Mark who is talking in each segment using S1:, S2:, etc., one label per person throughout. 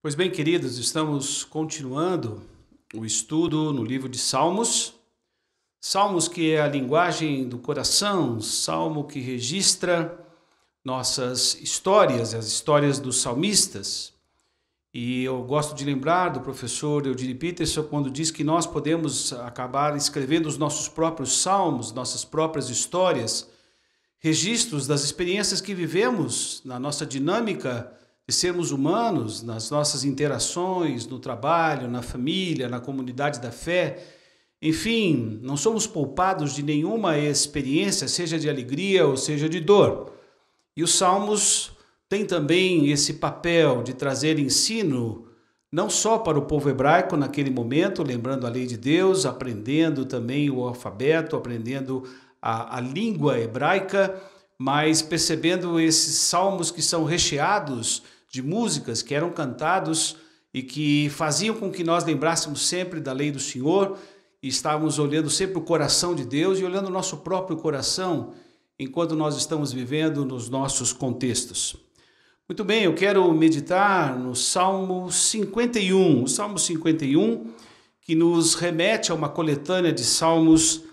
S1: Pois bem, queridos, estamos continuando o estudo no livro de Salmos. Salmos que é a linguagem do coração, salmo que registra nossas histórias, as histórias dos salmistas. E eu gosto de lembrar do professor Eugene Peterson quando diz que nós podemos acabar escrevendo os nossos próprios salmos, nossas próprias histórias, registros das experiências que vivemos na nossa dinâmica de sermos humanos, nas nossas interações, no trabalho, na família, na comunidade da fé. Enfim, não somos poupados de nenhuma experiência, seja de alegria ou seja de dor. E os salmos têm também esse papel de trazer ensino, não só para o povo hebraico naquele momento, lembrando a lei de Deus, aprendendo também o alfabeto, aprendendo a língua hebraica, mas percebendo esses salmos que são recheados de músicas que eram cantados e que faziam com que nós lembrássemos sempre da lei do Senhor e estávamos olhando sempre o coração de Deus e olhando o nosso próprio coração enquanto nós estamos vivendo nos nossos contextos. Muito bem, eu quero meditar no Salmo 51, o Salmo 51, que nos remete a uma coletânea de salmos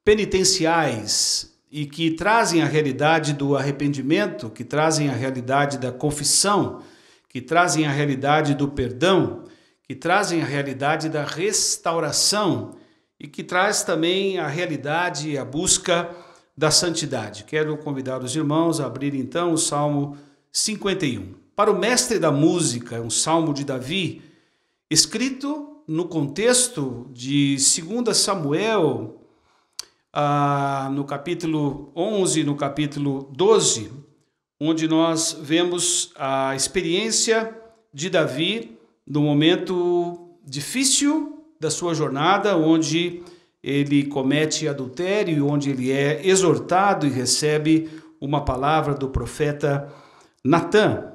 S1: penitenciais e que trazem a realidade do arrependimento, que trazem a realidade da confissão, que trazem a realidade do perdão, que trazem a realidade da restauração e que traz também a realidade e a busca da santidade. Quero convidar os irmãos a abrir então o Salmo 51. Para o mestre da música, um salmo de Davi, escrito no contexto de 2 Samuel, no capítulo 11, no capítulo 12, onde nós vemos a experiência de Davi no momento difícil da sua jornada, onde ele comete adultério, onde ele é exortado e recebe uma palavra do profeta Natã.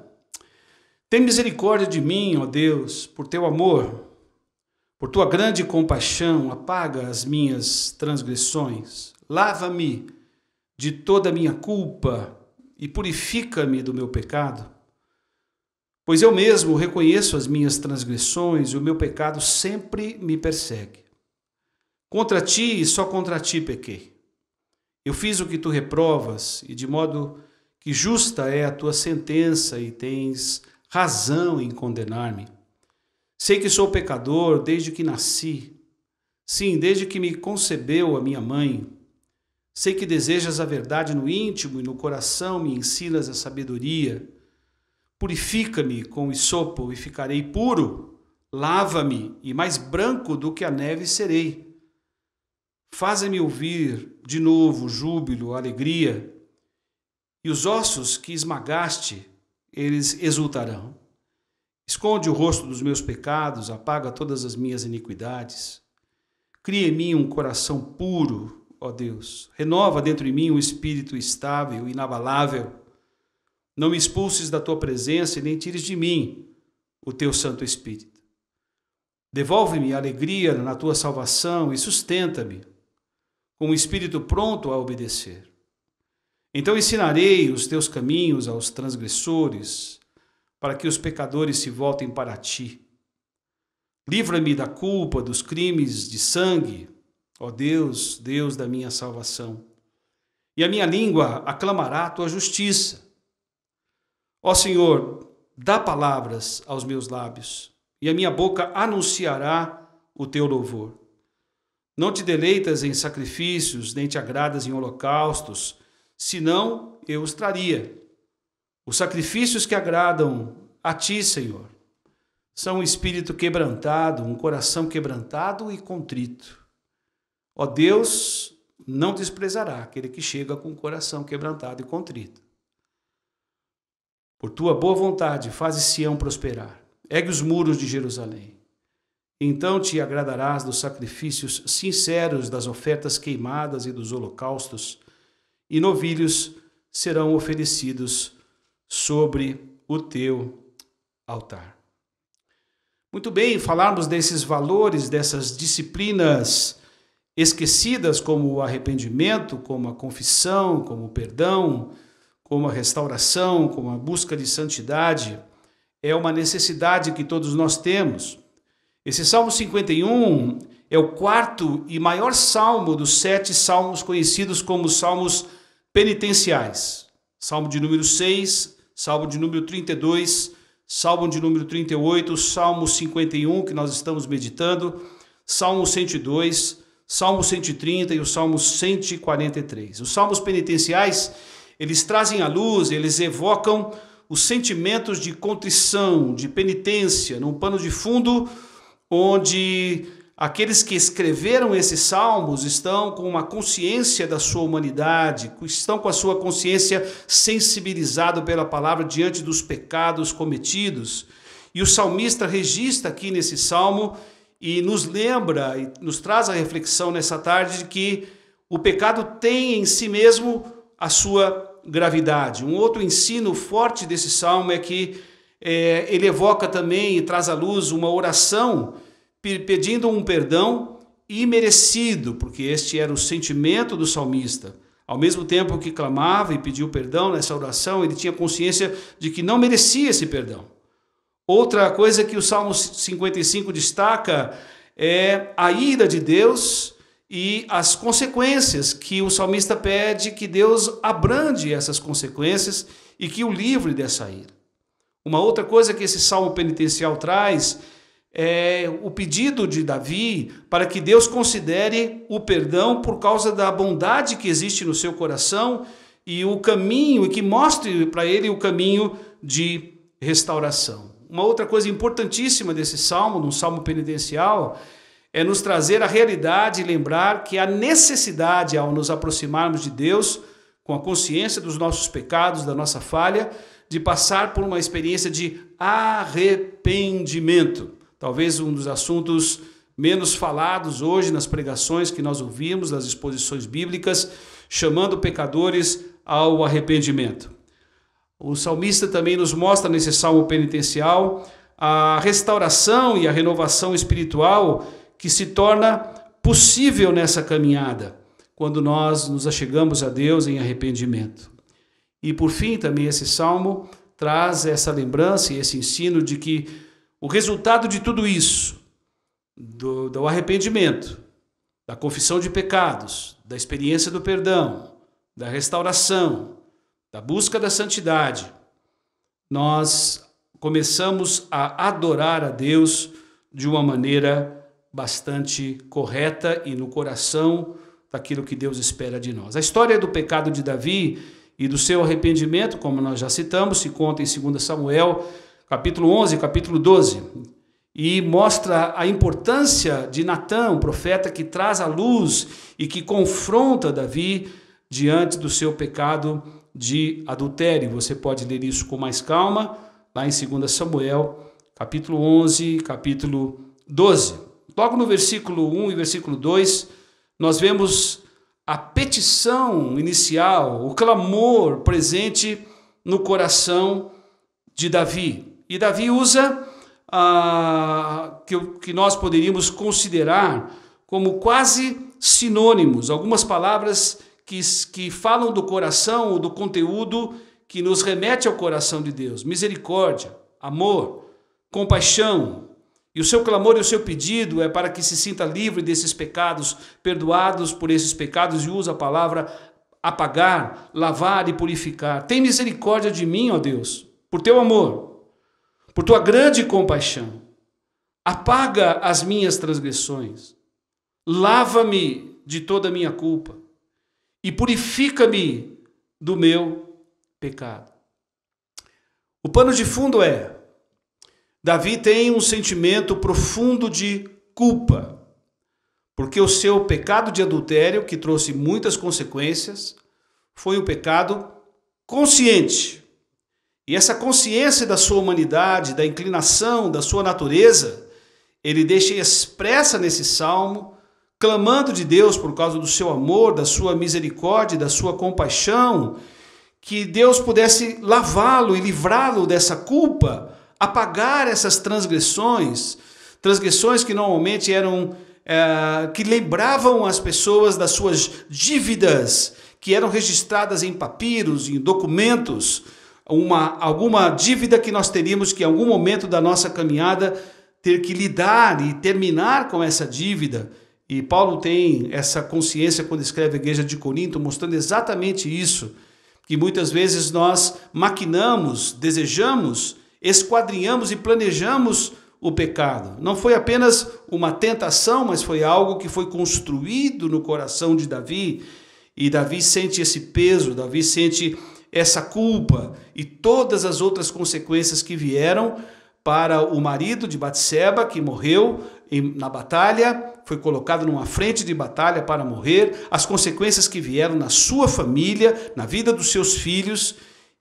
S1: Tem misericórdia de mim, ó Deus, por teu amor, por tua grande compaixão, apaga as minhas transgressões, lava-me de toda a minha culpa e purifica-me do meu pecado. Pois eu mesmo reconheço as minhas transgressões e o meu pecado sempre me persegue. Contra ti e só contra ti pequei. Eu fiz o que tu reprovas e de modo que justa é a tua sentença e tens razão em condenar-me. Sei que sou pecador desde que nasci. Sim, desde que me concebeu a minha mãe. Sei que desejas a verdade no íntimo e no coração me ensinas a sabedoria. Purifica-me com o hisopo e ficarei puro. Lava-me e mais branco do que a neve serei. Faze-me ouvir de novo júbilo, alegria. E os ossos que esmagaste, eles exultarão. Esconde o rosto dos meus pecados, apaga todas as minhas iniquidades. Cria em mim um coração puro, ó Deus. Renova dentro de mim um espírito estável, inabalável. Não me expulses da tua presença e nem tires de mim o teu Santo Espírito. Devolve-me a alegria na tua salvação e sustenta-me com um espírito pronto a obedecer. Então ensinarei os teus caminhos aos transgressores, para que os pecadores se voltem para ti. Livra-me da culpa dos crimes de sangue, ó Deus, Deus da minha salvação. E a minha língua aclamará a tua justiça. Ó Senhor, dá palavras aos meus lábios, e a minha boca anunciará o teu louvor. Não te deleitas em sacrifícios, nem te agradas em holocaustos, senão eu os traria. Os sacrifícios que agradam a ti, Senhor, são um espírito quebrantado, um coração quebrantado e contrito. Ó Deus, não desprezará aquele que chega com o coração quebrantado e contrito. Por tua boa vontade, faze Sião prosperar. Ergue os muros de Jerusalém. Então te agradarás dos sacrifícios sinceros, das ofertas queimadas e dos holocaustos, e novilhos serão oferecidos sobre o teu altar. Muito bem, falarmos desses valores, dessas disciplinas esquecidas, como o arrependimento, como a confissão, como o perdão, como a restauração, como a busca de santidade, é uma necessidade que todos nós temos. Esse Salmo 51 é o quarto e maior salmo dos 7 salmos conhecidos como salmos penitenciais. Salmo de número 6, Salmo de número 32, Salmo de número 38, Salmo 51, que nós estamos meditando, Salmo 102, Salmo 130 e o Salmo 143. Os salmos penitenciais, eles trazem à luz, eles evocam os sentimentos de contrição, de penitência, num pano de fundo onde aqueles que escreveram esses salmos estão com uma consciência da sua humanidade, estão com a sua consciência sensibilizada pela palavra diante dos pecados cometidos. E o salmista registra aqui nesse salmo e nos lembra e nos traz a reflexão nessa tarde de que o pecado tem em si mesmo a sua gravidade. Um outro ensino forte desse salmo é que ele evoca também e traz à luz uma oração pedindo um perdão imerecido, porque este era o sentimento do salmista. Ao mesmo tempo que clamava e pediu perdão nessa oração, ele tinha consciência de que não merecia esse perdão. Outra coisa que o Salmo 55 destaca é a ira de Deus e as consequências que o salmista pede que Deus abrande essas consequências e que o livre dessa ira. Uma outra coisa que esse salmo penitencial traz é o pedido de Davi para que Deus considere o perdão por causa da bondade que existe no seu coração e o caminho, e que mostre para ele o caminho de restauração. Uma outra coisa importantíssima desse salmo, num salmo penitencial, é nos trazer a realidade e lembrar que a necessidade, ao nos aproximarmos de Deus, com a consciência dos nossos pecados, da nossa falha, de passar por uma experiência de arrependimento. Talvez um dos assuntos menos falados hoje nas pregações que nós ouvimos, nas exposições bíblicas, chamando pecadores ao arrependimento. O salmista também nos mostra nesse salmo penitencial a restauração e a renovação espiritual que se torna possível nessa caminhada, quando nós nos achegamos a Deus em arrependimento. E por fim também esse salmo traz essa lembrança e esse ensino de que o resultado de tudo isso, do arrependimento, da confissão de pecados, da experiência do perdão, da restauração, da busca da santidade, nós começamos a adorar a Deus de uma maneira bastante correta e no coração daquilo que Deus espera de nós. A história do pecado de Davi e do seu arrependimento, como nós já citamos, se conta em 2 Samuel, capítulo 11, capítulo 12, e mostra a importância de Natã, um profeta que traz a luz e que confronta Davi diante do seu pecado de adultério. Você pode ler isso com mais calma, lá em 2 Samuel, capítulo 11, capítulo 12. Logo no versículo 1 e versículo 2, nós vemos a petição inicial, o clamor presente no coração de Davi. E Davi usa que nós poderíamos considerar como quase sinônimos, algumas palavras que falam do coração ou do conteúdo que nos remete ao coração de Deus. Misericórdia, amor, compaixão. E o seu clamor e o seu pedido é para que se sinta livre desses pecados, perdoados por esses pecados, e usa a palavra apagar, lavar e purificar. Tem misericórdia de mim, ó Deus, por teu amor, por tua grande compaixão. Apaga as minhas transgressões. Lava-me de toda a minha culpa e purifica-me do meu pecado. O pano de fundo é: Davi tem um sentimento profundo de culpa, porque o seu pecado de adultério, que trouxe muitas consequências, foi um pecado consciente. E essa consciência da sua humanidade, da inclinação, da sua natureza, ele deixa expressa nesse salmo, clamando de Deus por causa do seu amor, da sua misericórdia, da sua compaixão, que Deus pudesse lavá-lo e livrá-lo dessa culpa, apagar essas transgressões que normalmente eram, que lembravam as pessoas das suas dívidas, que eram registradas em papiros, em documentos, alguma dívida que nós teríamos que em algum momento da nossa caminhada ter que lidar e terminar com essa dívida. E Paulo tem essa consciência quando escreve a igreja de Corinto, mostrando exatamente isso, que muitas vezes nós maquinamos, desejamos, esquadrinhamos e planejamos o pecado. Não foi apenas uma tentação, mas foi algo que foi construído no coração de Davi, e Davi sente esse peso, Davi sente essa culpa e todas as outras consequências que vieram para o marido de Batseba, que morreu na batalha, foi colocado numa frente de batalha para morrer, as consequências que vieram na sua família, na vida dos seus filhos,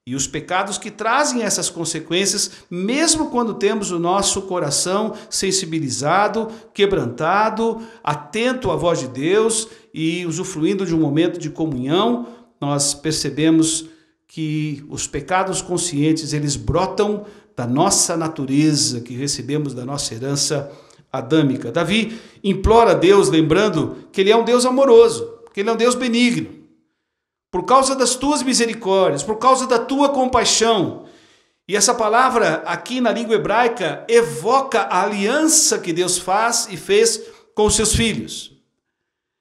S1: e os pecados que trazem essas consequências, mesmo quando temos o nosso coração sensibilizado, quebrantado, atento à voz de Deus e usufruindo de um momento de comunhão, nós percebemos que os pecados conscientes, eles brotam da nossa natureza, que recebemos da nossa herança adâmica. Davi implora a Deus, lembrando que ele é um Deus amoroso, que ele é um Deus benigno. Por causa das tuas misericórdias, por causa da tua compaixão. E essa palavra aqui na língua hebraica evoca a aliança que Deus faz e fez com os seus filhos.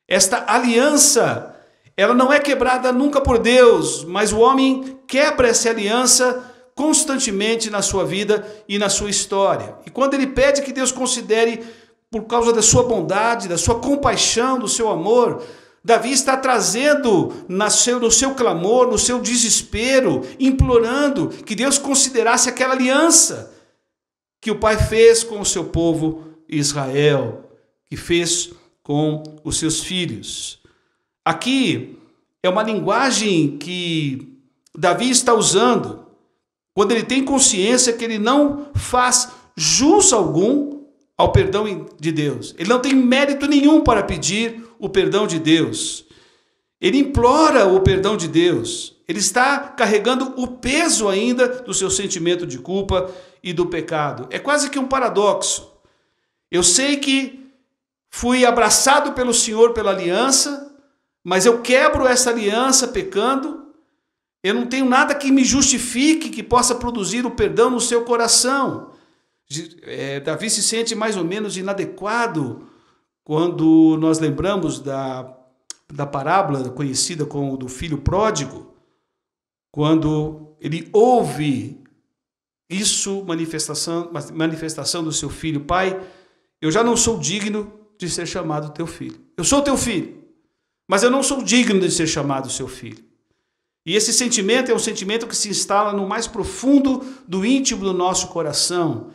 S1: Esta aliança, ela não é quebrada nunca por Deus, mas o homem quebra essa aliança constantemente na sua vida e na sua história. E quando ele pede que Deus considere, por causa da sua bondade, da sua compaixão, do seu amor, Davi está trazendo no seu clamor, no seu desespero, implorando que Deus considerasse aquela aliança que o Pai fez com o seu povo Israel, que fez com os seus filhos. Aqui é uma linguagem que Davi está usando quando ele tem consciência que ele não faz jus algum ao perdão de Deus. Ele não tem mérito nenhum para pedir o perdão de Deus. Ele implora o perdão de Deus. Ele está carregando o peso ainda do seu sentimento de culpa e do pecado. É quase que um paradoxo. Eu sei que fui abraçado pelo Senhor pela aliança, mas eu quebro essa aliança pecando. Eu não tenho nada que me justifique, que possa produzir o perdão no seu coração. Davi se sente mais ou menos inadequado quando nós lembramos da parábola conhecida como do filho pródigo, quando ele ouve isso, manifestação do seu filho: Pai, eu já não sou digno de ser chamado teu filho. Eu sou teu filho, mas eu não sou digno de ser chamado seu filho. E esse sentimento é um sentimento que se instala no mais profundo do íntimo do nosso coração.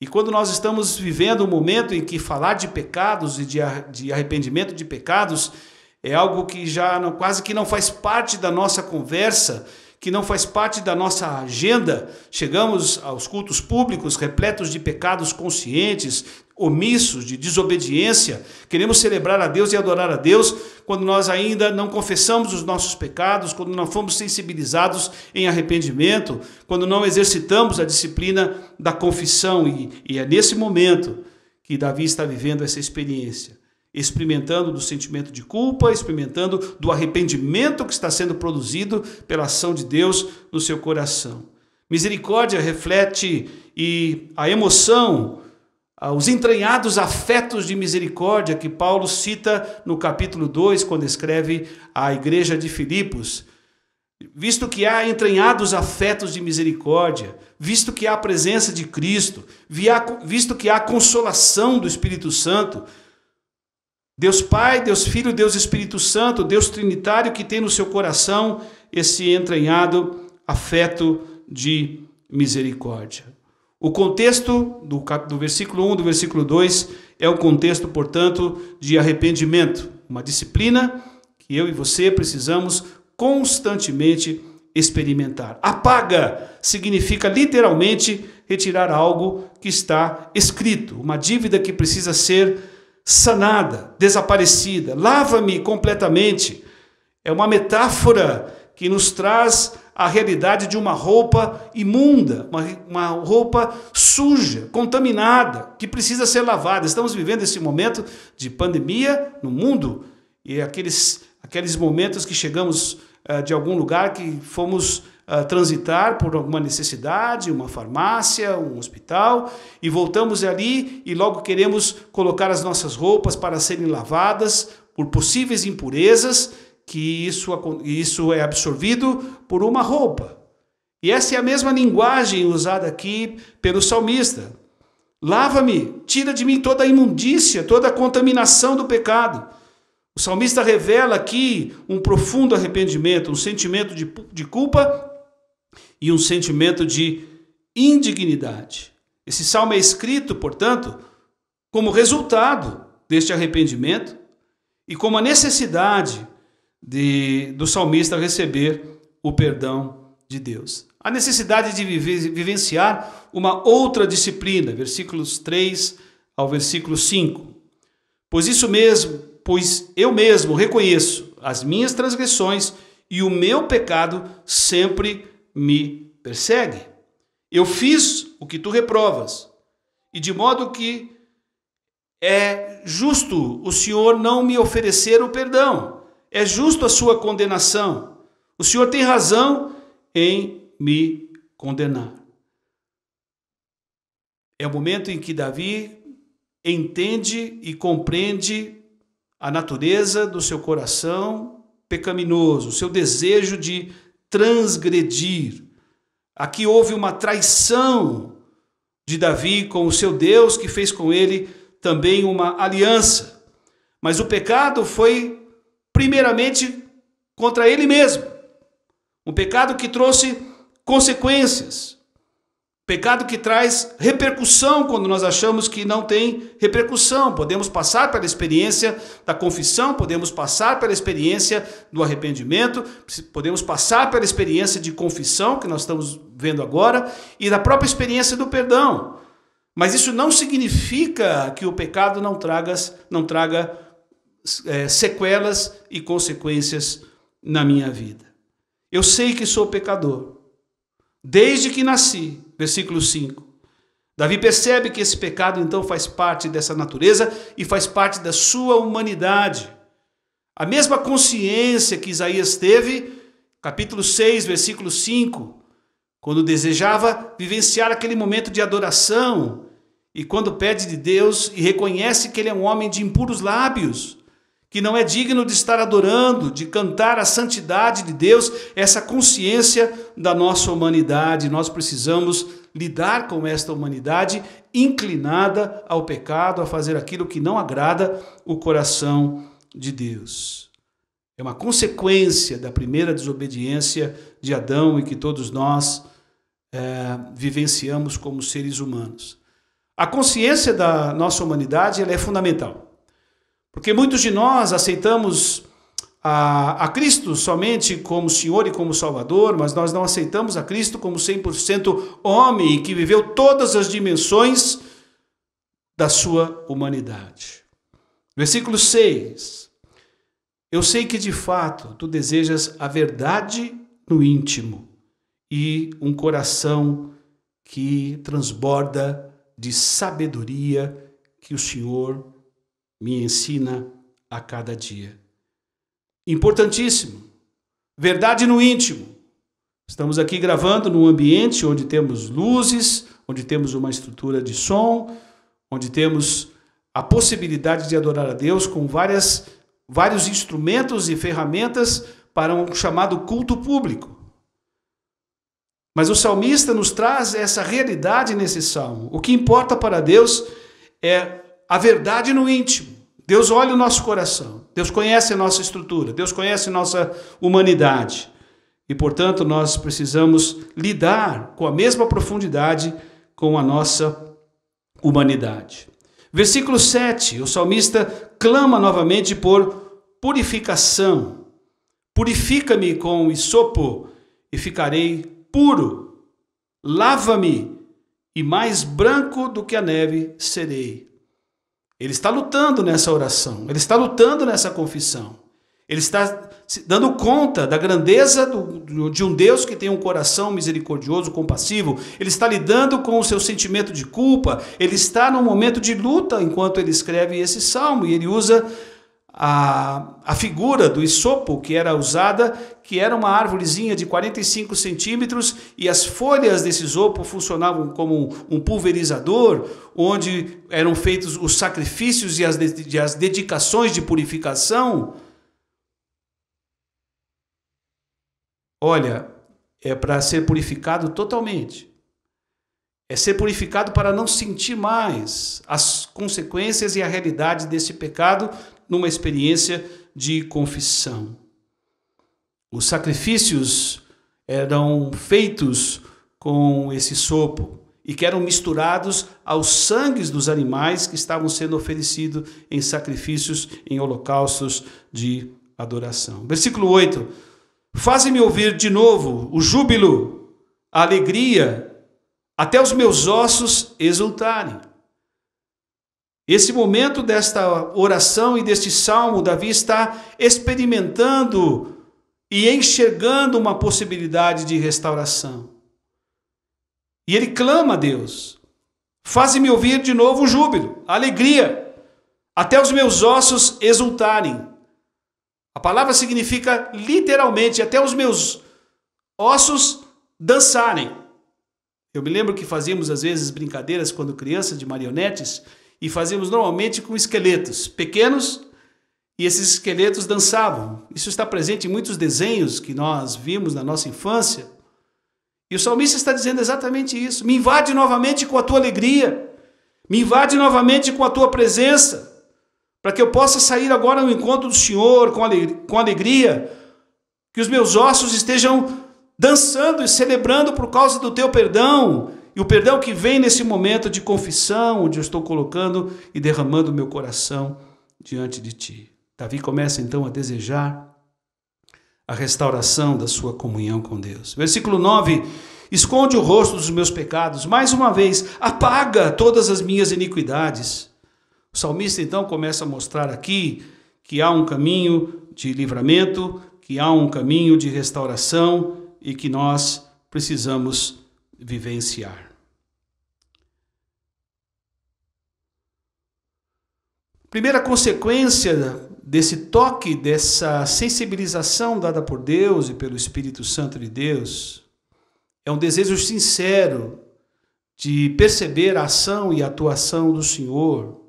S1: E quando nós estamos vivendo um momento em que falar de pecados e de arrependimento de pecados é algo que quase que não faz parte da nossa conversa, que não faz parte da nossa agenda, chegamos aos cultos públicos repletos de pecados conscientes, omissos, de desobediência, queremos celebrar a Deus e adorar a Deus quando nós ainda não confessamos os nossos pecados, quando não fomos sensibilizados em arrependimento, quando não exercitamos a disciplina da confissão. E é nesse momento que Davi está vivendo essa experiência, experimentando do sentimento de culpa, experimentando do arrependimento que está sendo produzido pela ação de Deus no seu coração. Misericórdia reflete a emoção, os entranhados afetos de misericórdia que Paulo cita no capítulo 2, quando escreve à igreja de Filipos. Visto que há entranhados afetos de misericórdia, visto que há a presença de Cristo, visto que há a consolação do Espírito Santo, Deus Pai, Deus Filho, Deus Espírito Santo, Deus Trinitário, que tem no seu coração esse entranhado afeto de misericórdia. O contexto do versículo 1 do versículo 2 é um contexto, portanto, de arrependimento, uma disciplina que eu e você precisamos constantemente experimentar. Apaga significa literalmente retirar algo que está escrito, uma dívida que precisa ser sanada, desaparecida. Lava-me completamente. É uma metáfora que nos traz a realidade de uma roupa imunda, uma roupa suja, contaminada, que precisa ser lavada. Estamos vivendo esse momento de pandemia no mundo e aqueles momentos que chegamos de algum lugar que fomos transitar por alguma necessidade, uma farmácia, um hospital, e voltamos ali e logo queremos colocar as nossas roupas para serem lavadas por possíveis impurezas, que isso é absorvido por uma roupa. E essa é a mesma linguagem usada aqui pelo salmista. Lava-me, tira de mim toda a imundícia, toda a contaminação do pecado. O salmista revela aqui um profundo arrependimento, um sentimento de culpa e um sentimento de indignidade. Esse salmo é escrito, portanto, como resultado deste arrependimento e como a necessidade do salmista receber o perdão de Deus. A necessidade de vivenciar uma outra disciplina, versículos 3 ao versículo 5. Pois eu mesmo reconheço as minhas transgressões e o meu pecado sempre me persegue. Eu fiz o que tu reprovas, e de modo que é justo o Senhor não me oferecer o perdão, é justo a sua condenação. O Senhor tem razão em me condenar. É o momento em que Davi entende e compreende a natureza do seu coração pecaminoso, o seu desejo de transgredir. Aqui houve uma traição de Davi com o seu Deus, que fez com ele também uma aliança. Mas o pecado foi primeiramente contra ele mesmo. Um pecado que trouxe consequências. Pecado que traz repercussão quando nós achamos que não tem repercussão. Podemos passar pela experiência da confissão, podemos passar pela experiência do arrependimento, podemos passar pela experiência de confissão, que nós estamos vendo agora, e da própria experiência do perdão. Mas isso não significa que o pecado não traga sequelas e consequências na minha vida. Eu sei que sou pecador. Desde que nasci, versículo 5. Davi percebe que esse pecado então faz parte dessa natureza e faz parte da sua humanidade. A mesma consciência que Isaías teve, capítulo 6, versículo 5, quando desejava vivenciar aquele momento de adoração e quando pede de Deus e reconhece que ele é um homem de impuros lábios, que não é digno de estar adorando, de cantar a santidade de Deus, essa consciência da nossa humanidade. Nós precisamos lidar com esta humanidade inclinada ao pecado, a fazer aquilo que não agrada o coração de Deus. É uma consequência da primeira desobediência de Adão e que todos nós vivenciamos como seres humanos. A consciência da nossa humanidade ela é fundamental. Porque muitos de nós aceitamos a Cristo somente como Senhor e como Salvador, mas nós não aceitamos a Cristo como 100% homem que viveu todas as dimensões da sua humanidade. Versículo 6. Eu sei que de fato tu desejas a verdade no íntimo e um coração que transborda de sabedoria que o Senhor me ensina a cada dia. Importantíssimo. Verdade no íntimo. Estamos aqui gravando num ambiente onde temos luzes, onde temos uma estrutura de som, onde temos a possibilidade de adorar a Deus com vários instrumentos e ferramentas para um chamado culto público. Mas o salmista nos traz essa realidade nesse salmo. O que importa para Deus é a verdade no íntimo. Deus olha o nosso coração, Deus conhece a nossa estrutura, Deus conhece a nossa humanidade. E, portanto, nós precisamos lidar com a mesma profundidade com a nossa humanidade. Versículo 7, o salmista clama novamente por purificação. Purifica-me com hisopo e ficarei puro. Lava-me e mais branco do que a neve serei. Ele está lutando nessa oração, ele está lutando nessa confissão. Ele está dando conta da grandeza de um Deus que tem um coração misericordioso, compassivo. Ele está lidando com o seu sentimento de culpa. Ele está num momento de luta enquanto ele escreve esse salmo. E ele usa a figura do hisopo que era usada, que era uma árvorezinha de 45 centímetros, e as folhas desse hisopo funcionavam como um pulverizador, onde eram feitos os sacrifícios e as dedicações de purificação. Olha, é para ser purificado totalmente. É ser purificado para não sentir mais as consequências e a realidade desse pecado numa experiência de confissão. Os sacrifícios eram feitos com esse hisopo e que eram misturados aos sangues dos animais que estavam sendo oferecidos em sacrifícios, em holocaustos de adoração. Versículo 8. Faze-me ouvir de novo o júbilo, a alegria, até os meus ossos exultarem. Esse momento desta oração e deste salmo, Davi está experimentando e enxergando uma possibilidade de restauração. E ele clama a Deus: faze-me ouvir de novo o júbilo, a alegria, até os meus ossos exultarem. A palavra significa literalmente até os meus ossos dançarem. Eu me lembro que fazíamos às vezes brincadeiras quando criança de marionetes, e fazíamos normalmente com esqueletos pequenos, e esses esqueletos dançavam. Isso está presente em muitos desenhos que nós vimos na nossa infância. E o salmista está dizendo exatamente isso. Me invade novamente com a tua alegria, me invade novamente com a tua presença, para que eu possa sair agora ao encontro do Senhor com alegria, que os meus ossos estejam dançando e celebrando por causa do teu perdão, e o perdão que vem nesse momento de confissão, onde eu estou colocando e derramando o meu coração diante de ti. Davi começa então a desejar a restauração da sua comunhão com Deus. Versículo 9, esconde o rosto dos meus pecados, mais uma vez, apaga todas as minhas iniquidades. O salmista então começa a mostrar aqui que há um caminho de livramento, que há um caminho de restauração e que nós precisamos vivenciar. Primeira consequência desse toque, dessa sensibilização dada por Deus e pelo Espírito Santo de Deus, é um desejo sincero de perceber a ação e a atuação do Senhor,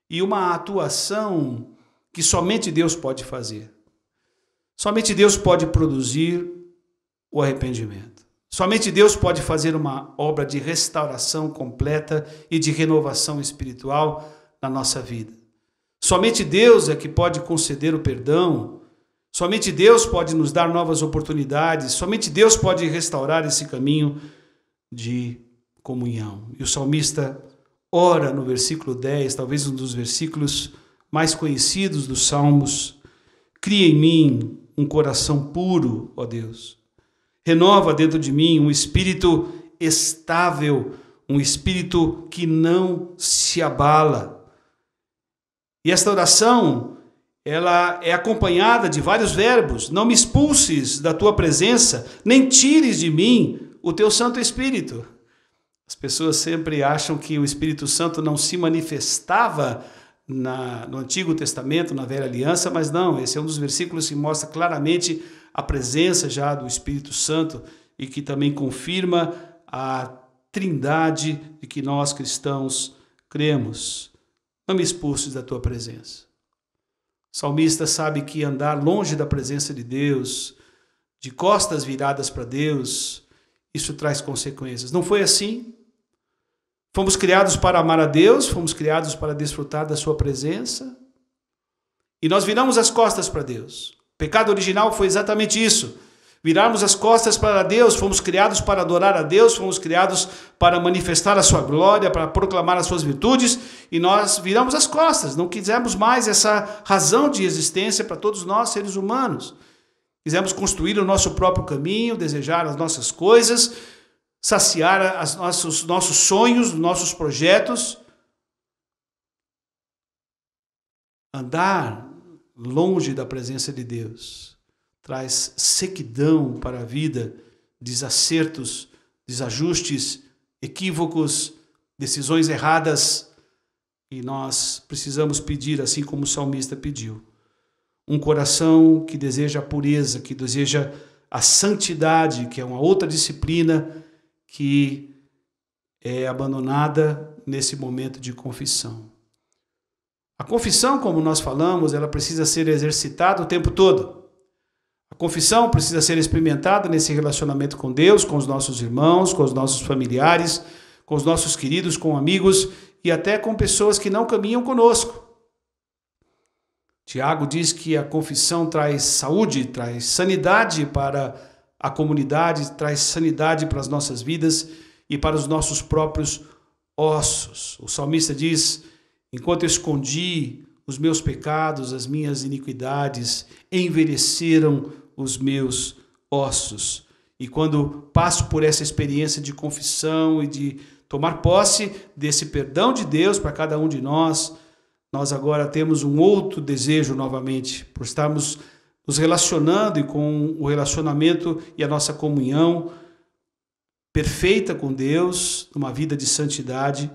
S1: e uma atuação que somente Deus pode fazer. Somente Deus pode produzir o arrependimento. Somente Deus pode fazer uma obra de restauração completa e de renovação espiritual na nossa vida. Somente Deus é que pode conceder o perdão. Somente Deus pode nos dar novas oportunidades. Somente Deus pode restaurar esse caminho de comunhão. E o salmista ora no versículo 10, talvez um dos versículos mais conhecidos dos Salmos: cria em mim um coração puro, ó Deus. Renova dentro de mim um espírito estável, um espírito que não se abala. E esta oração, ela é acompanhada de vários verbos. Não me expulses da tua presença, nem tires de mim o teu Santo Espírito. As pessoas sempre acham que o Espírito Santo não se manifestava no Antigo Testamento, na Velha Aliança, mas não, esse é um dos versículos que mostra claramente a presença já do Espírito Santo e que também confirma a trindade de que nós cristãos cremos. Não me expulses da tua presença. O salmista sabe que andar longe da presença de Deus, de costas viradas para Deus, isso traz consequências. Não foi assim? Fomos criados para amar a Deus, fomos criados para desfrutar da sua presença, e nós viramos as costas para Deus. O pecado original foi exatamente isso. Virarmos as costas para Deus, fomos criados para adorar a Deus, fomos criados para manifestar a sua glória, para proclamar as suas virtudes, e nós viramos as costas, não quisemos mais essa razão de existência para todos nós, seres humanos. Quisemos construir o nosso próprio caminho, desejar as nossas coisas, saciar os nossos sonhos, nossos projetos. Andar longe da presença de Deus traz sequidão para a vida, desacertos, desajustes, equívocos, decisões erradas E nós precisamos pedir, assim como o salmista pediu, um coração que deseja a pureza, que deseja a santidade, que é uma outra disciplina que é abandonada nesse momento de confissão. A confissão, como nós falamos, ela precisa ser exercitada o tempo todo. A confissão precisa ser experimentada nesse relacionamento com Deus, com os nossos irmãos, com os nossos familiares, com os nossos queridos, com amigos e até com pessoas que não caminham conosco. Tiago diz que a confissão traz saúde, traz sanidade para a comunidade, traz sanidade para as nossas vidas e para os nossos próprios ossos. O salmista diz: enquanto eu escondi os meus pecados, as minhas iniquidades, envelheceram os meus ossos. E quando passo por essa experiência de confissão e de tomar posse desse perdão de Deus para cada um de nós, nós agora temos um outro desejo novamente, por estarmos nos relacionando e com o relacionamento e a nossa comunhão perfeita com Deus, uma vida de santidade,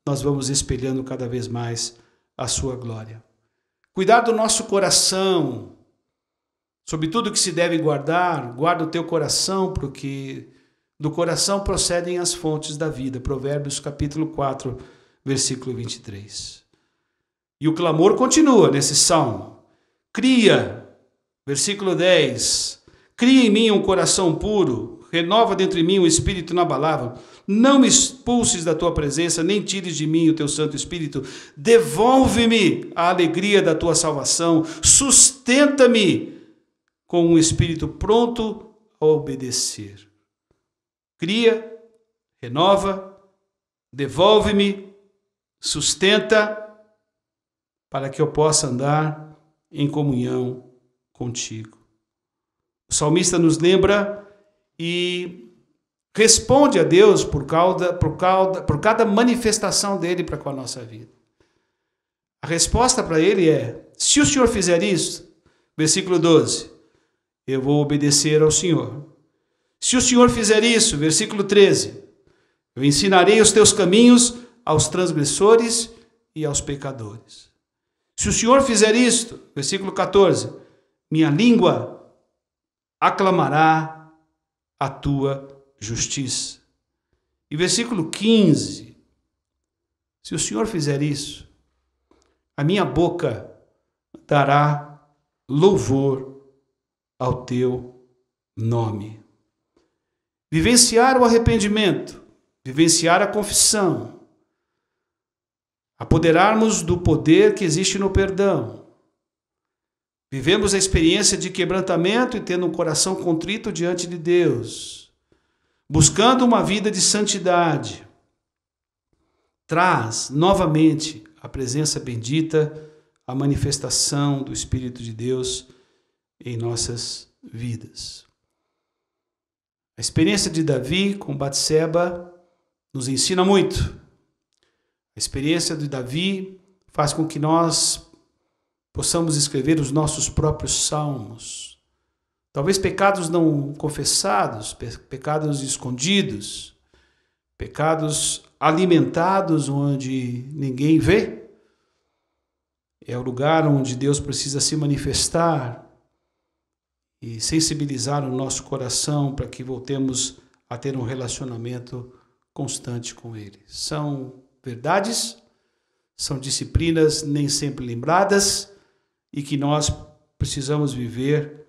S1: nós vamos espelhando cada vez mais a sua glória. Cuidar do nosso coração, sobre tudo que se deve guardar, guarda o teu coração, porque do coração procedem as fontes da vida. Provérbios capítulo 4, versículo 23. E o clamor continua nesse salmo. Cria, versículo 10, cria em mim um coração puro, renova dentro de mim um espírito inabalável. Não me expulses da tua presença, nem tires de mim o teu Santo Espírito. Devolve-me a alegria da tua salvação. Sustenta-me com um espírito pronto a obedecer. Cria, renova, devolve-me, sustenta, para que eu possa andar em comunhão contigo. O salmista nos lembra e responde a Deus por cada manifestação dele para com a nossa vida. A resposta para ele é: se o Senhor fizer isso, versículo 12, eu vou obedecer ao Senhor. Se o Senhor fizer isso, versículo 13, eu ensinarei os teus caminhos aos transgressores e aos pecadores. Se o Senhor fizer isto, versículo 14, minha língua aclamará a tua justiça. E versículo 15, se o Senhor fizer isso, a minha boca dará louvor ao teu nome. Vivenciar o arrependimento, vivenciar a confissão, apoderarmos do poder que existe no perdão. Vivemos a experiência de quebrantamento e tendo um coração contrito diante de Deus, buscando uma vida de santidade. Traz novamente a presença bendita, a manifestação do Espírito de Deus em nossas vidas. A experiência de Davi com Batseba nos ensina muito. A experiência de Davi faz com que nós possamos escrever os nossos próprios salmos. Talvez pecados não confessados, pecados escondidos, pecados alimentados onde ninguém vê. É o lugar onde Deus precisa se manifestar e sensibilizar o nosso coração para que voltemos a ter um relacionamento constante com Ele. São verdades, são disciplinas nem sempre lembradas e que nós precisamos viver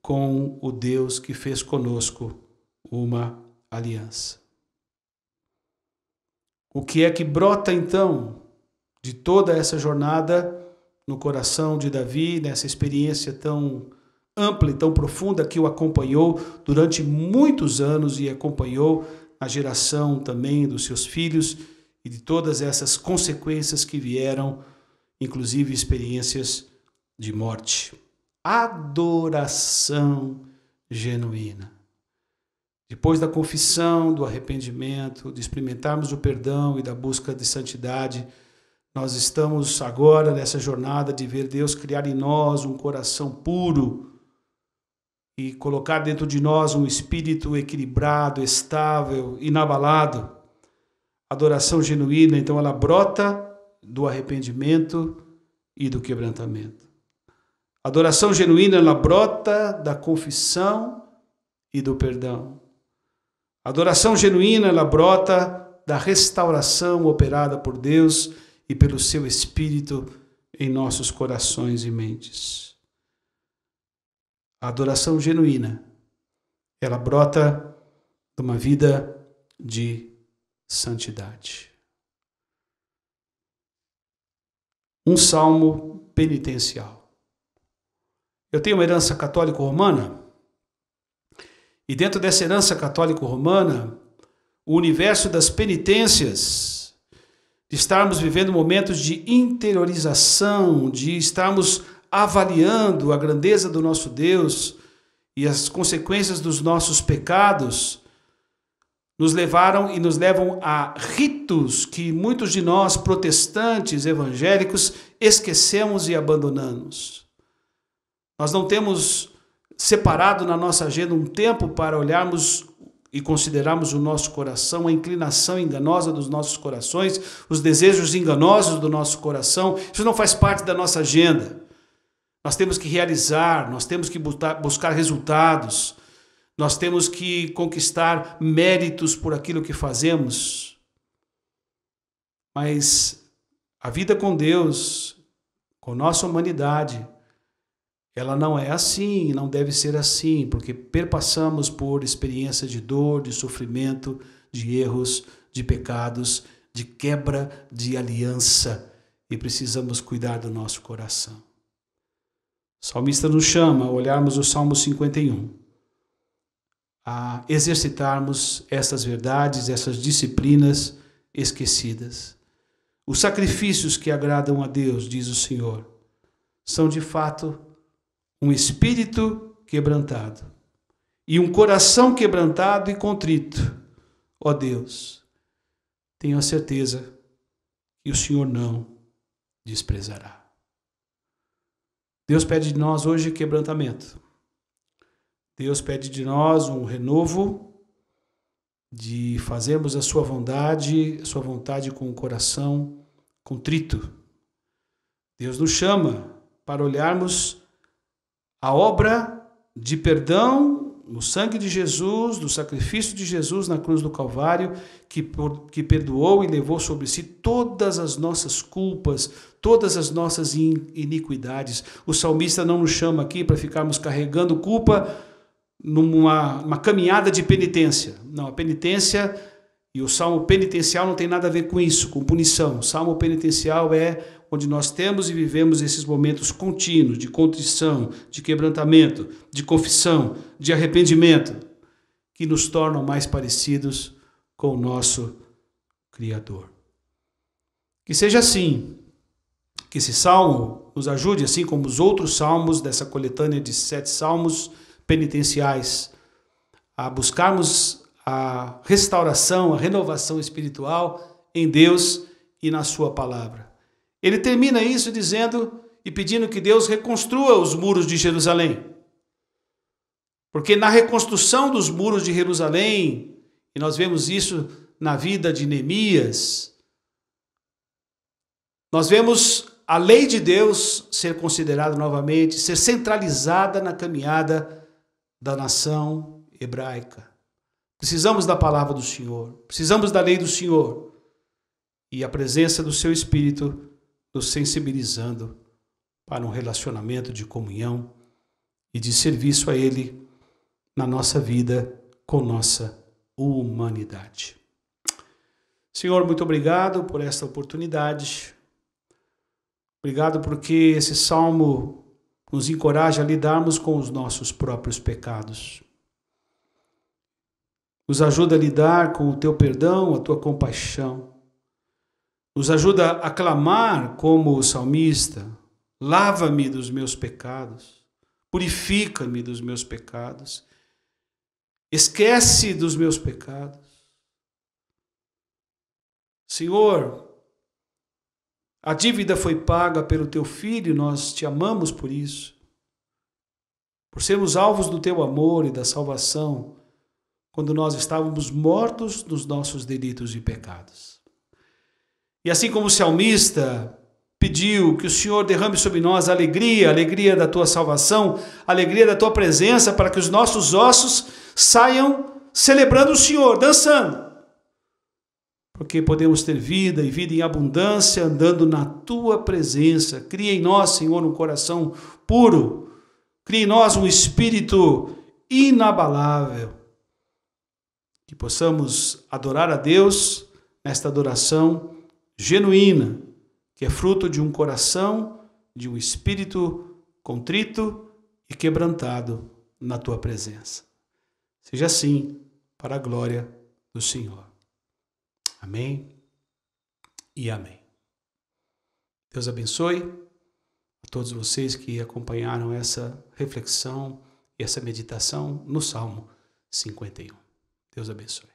S1: com o Deus que fez conosco uma aliança. O que é que brota então de toda essa jornada no coração de Davi, nessa experiência tão ampla e tão profunda que o acompanhou durante muitos anos e acompanhou a geração também dos seus filhos e de todas essas consequências que vieram, inclusive experiências de morte? Adoração genuína. Depois da confissão, do arrependimento, de experimentarmos o perdão e da busca de santidade, nós estamos agora nessa jornada de ver Deus criar em nós um coração puro e colocar dentro de nós um espírito equilibrado, estável, inabalado, adoração genuína, então, ela brota do arrependimento e do quebrantamento. A adoração genuína, ela brota da confissão e do perdão. A adoração genuína, ela brota da restauração operada por Deus e pelo seu Espírito em nossos corações e mentes. A adoração genuína, ela brota de uma vida de santidade. Um salmo penitencial. Eu tenho uma herança católico-romana, e dentro dessa herança católico-romana, o universo das penitências, de estarmos vivendo momentos de interiorização, de estarmos avaliando a grandeza do nosso Deus e as consequências dos nossos pecados, nos levaram e nos levam a ritos que muitos de nós, protestantes, evangélicos, esquecemos e abandonamos. Nós não temos separado na nossa agenda um tempo para olharmos e considerarmos o nosso coração, a inclinação enganosa dos nossos corações, os desejos enganosos do nosso coração. Isso não faz parte da nossa agenda. Nós temos que realizar, nós temos que buscar resultados, nós temos que conquistar méritos por aquilo que fazemos. Mas a vida com Deus, com nossa humanidade, ela não é assim, não deve ser assim, porque perpassamos por experiências de dor, de sofrimento, de erros, de pecados, de quebra de aliança, e precisamos cuidar do nosso coração. O salmista nos chama a olharmos o Salmo 51, a exercitarmos essas verdades, essas disciplinas esquecidas. Os sacrifícios que agradam a Deus, diz o Senhor, são de fato um espírito quebrantado e um coração quebrantado e contrito. Ó Deus, tenho a certeza que o Senhor não desprezará. Deus pede de nós hoje quebrantamento. Deus pede de nós um renovo, de fazermos a sua vontade com o coração contrito. Deus nos chama para olharmos a obra de perdão no sangue de Jesus, do sacrifício de Jesus na cruz do Calvário, que perdoou e levou sobre si todas as nossas culpas, todas as nossas iniquidades. O salmista não nos chama aqui para ficarmos carregando culpa numa caminhada de penitência. Não, a penitência e o salmo penitencial não tem nada a ver com isso, com punição. O salmo penitencial é onde nós temos e vivemos esses momentos contínuos de contrição, de quebrantamento, de confissão, de arrependimento, que nos tornam mais parecidos com o nosso Criador. Que seja assim, que esse salmo nos ajude, assim como os outros salmos dessa coletânea de 7 salmos penitenciais, a buscarmos a restauração, a renovação espiritual em Deus e na sua palavra. Ele termina isso dizendo e pedindo que Deus reconstrua os muros de Jerusalém. Porque na reconstrução dos muros de Jerusalém, e nós vemos isso na vida de Neemias, nós vemos a lei de Deus ser considerada novamente, ser centralizada na caminhada da nação hebraica. Precisamos da palavra do Senhor, precisamos da lei do Senhor e a presença do seu Espírito nos sensibilizando para um relacionamento de comunhão e de serviço a Ele na nossa vida com nossa humanidade. Senhor, muito obrigado por esta oportunidade. Obrigado porque esse salmo nos encoraja a lidarmos com os nossos próprios pecados. Nos ajuda a lidar com o teu perdão, a tua compaixão. Nos ajuda a clamar como o salmista: lava-me dos meus pecados, purifica-me dos meus pecados, esquece dos meus pecados. Senhor, a dívida foi paga pelo teu Filho, nós te amamos por isso, por sermos alvos do teu amor e da salvação, quando nós estávamos mortos nos nossos delitos e pecados. E assim como o salmista pediu que o Senhor derrame sobre nós a alegria da tua salvação, a alegria da tua presença, para que os nossos ossos saiam celebrando o Senhor, dançando. Porque podemos ter vida e vida em abundância, andando na tua presença. Cria em nós, Senhor, um coração puro. Cria em nós um espírito inabalável. Que possamos adorar a Deus nesta adoração genuína, que é fruto de um coração, de um espírito contrito e quebrantado na tua presença. Seja assim, para a glória do Senhor. Amém e amém. Deus abençoe a todos vocês que acompanharam essa reflexão e essa meditação no Salmo 51. Deus abençoe.